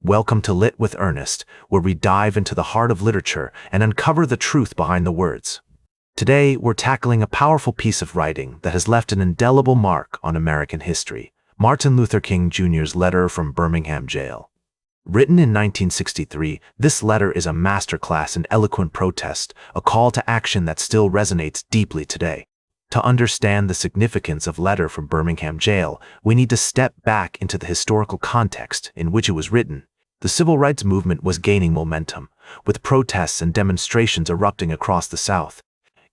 Welcome to Lit with Ernest, where we dive into the heart of literature and uncover the truth behind the words. Today, we're tackling a powerful piece of writing that has left an indelible mark on American history: Martin Luther King Jr.'s letter from Birmingham jail. Written in 1963, this letter is a masterclass in eloquent protest, a call to action that still resonates deeply today. To understand the significance of Letter from Birmingham jail, we need to step back into the historical context in which it was written. The civil rights movement was gaining momentum, with protests and demonstrations erupting across the South.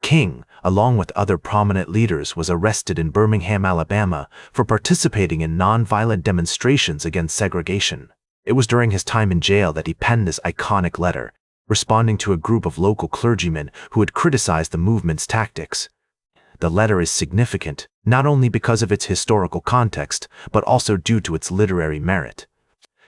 King, along with other prominent leaders, was arrested in Birmingham, Alabama, for participating in nonviolent demonstrations against segregation. It was during his time in jail that he penned this iconic letter, responding to a group of local clergymen who had criticized the movement's tactics. The letter is significant, not only because of its historical context, but also due to its literary merit.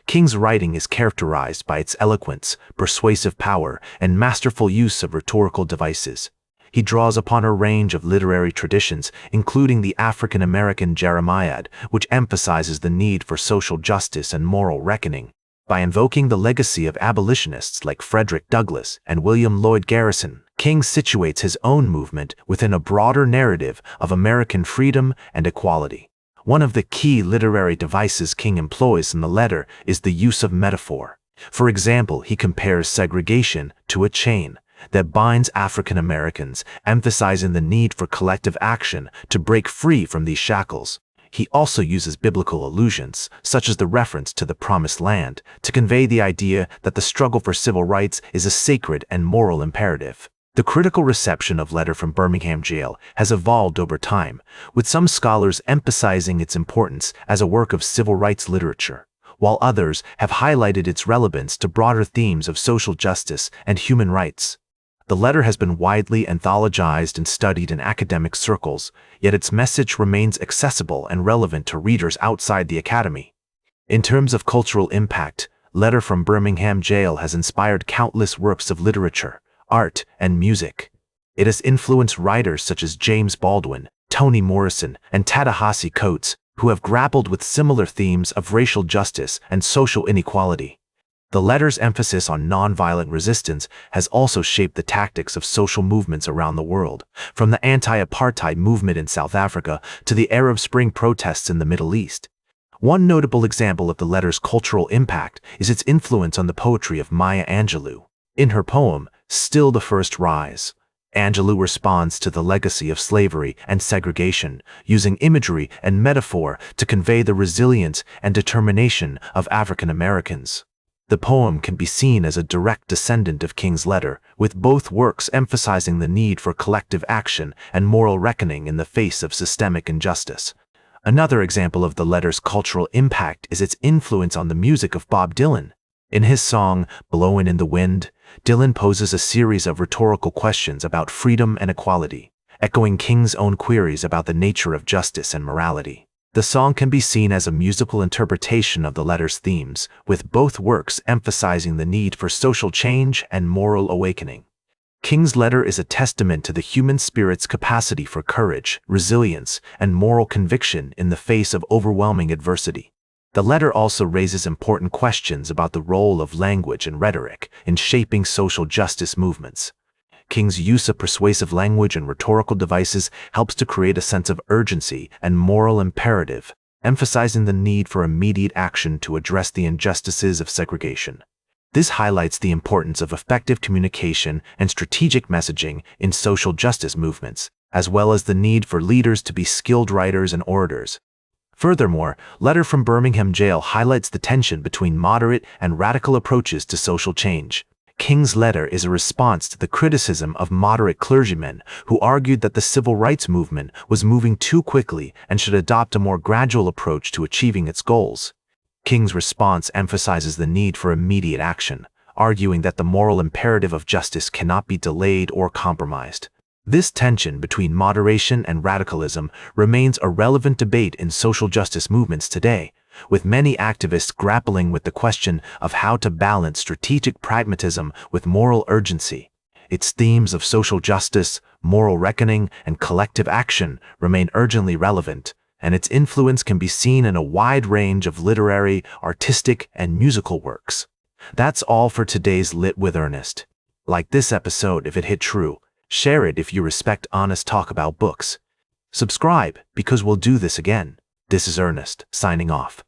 King's writing is characterized by its eloquence, persuasive power, and masterful use of rhetorical devices. He draws upon a range of literary traditions, including the African-American Jeremiad, which emphasizes the need for social justice and moral reckoning. By invoking the legacy of abolitionists like Frederick Douglass and William Lloyd Garrison, King situates his own movement within a broader narrative of American freedom and equality. One of the key literary devices King employs in the letter is the use of metaphor. For example, he compares segregation to a chain that binds African Americans, emphasizing the need for collective action to break free from these shackles. He also uses biblical allusions, such as the reference to the Promised Land, to convey the idea that the struggle for civil rights is a sacred and moral imperative. The critical reception of Letter from Birmingham jail has evolved over time, with some scholars emphasizing its importance as a work of civil rights literature, while others have highlighted its relevance to broader themes of social justice and human rights. The letter has been widely anthologized and studied in academic circles, yet its message remains accessible and relevant to readers outside the academy. In terms of cultural impact, Letter from Birmingham jail has inspired countless works of literature, art, and music. It has influenced writers such as James Baldwin, Toni Morrison, and Ta-Nehisi Coates, who have grappled with similar themes of racial justice and social inequality. The letter's emphasis on nonviolent resistance has also shaped the tactics of social movements around the world, from the anti-apartheid movement in South Africa to the Arab Spring protests in the Middle East. One notable example of the letter's cultural impact is its influence on the poetry of Maya Angelou. In her poem, Still the First Rise, Angelou responds to the legacy of slavery and segregation, using imagery and metaphor to convey the resilience and determination of African Americans. The poem can be seen as a direct descendant of King's letter, with both works emphasizing the need for collective action and moral reckoning in the face of systemic injustice. Another example of the letter's cultural impact is its influence on the music of Bob Dylan. In his song, Blowin' in the Wind, Dylan poses a series of rhetorical questions about freedom and equality, echoing King's own queries about the nature of justice and morality. The song can be seen as a musical interpretation of the letter's themes, with both works emphasizing the need for social change and moral awakening. King's letter is a testament to the human spirit's capacity for courage, resilience, and moral conviction in the face of overwhelming adversity. The letter also raises important questions about the role of language and rhetoric in shaping social justice movements. King's use of persuasive language and rhetorical devices helps to create a sense of urgency and moral imperative, emphasizing the need for immediate action to address the injustices of segregation. This highlights the importance of effective communication and strategic messaging in social justice movements, as well as the need for leaders to be skilled writers and orators. Furthermore, Letter from Birmingham jail highlights the tension between moderate and radical approaches to social change. King's letter is a response to the criticism of moderate clergymen who argued that the civil rights movement was moving too quickly and should adopt a more gradual approach to achieving its goals. King's response emphasizes the need for immediate action, arguing that the moral imperative of justice cannot be delayed or compromised. This tension between moderation and radicalism remains a relevant debate in social justice movements today, with many activists grappling with the question of how to balance strategic pragmatism with moral urgency. Its themes of social justice, moral reckoning, and collective action remain urgently relevant, and its influence can be seen in a wide range of literary, artistic, and musical works. That's all for today's Lit with Ernest. Like this episode if it hit true. Share it if you respect honest talk about books. Subscribe because we'll do this again. This is Ernest, signing off.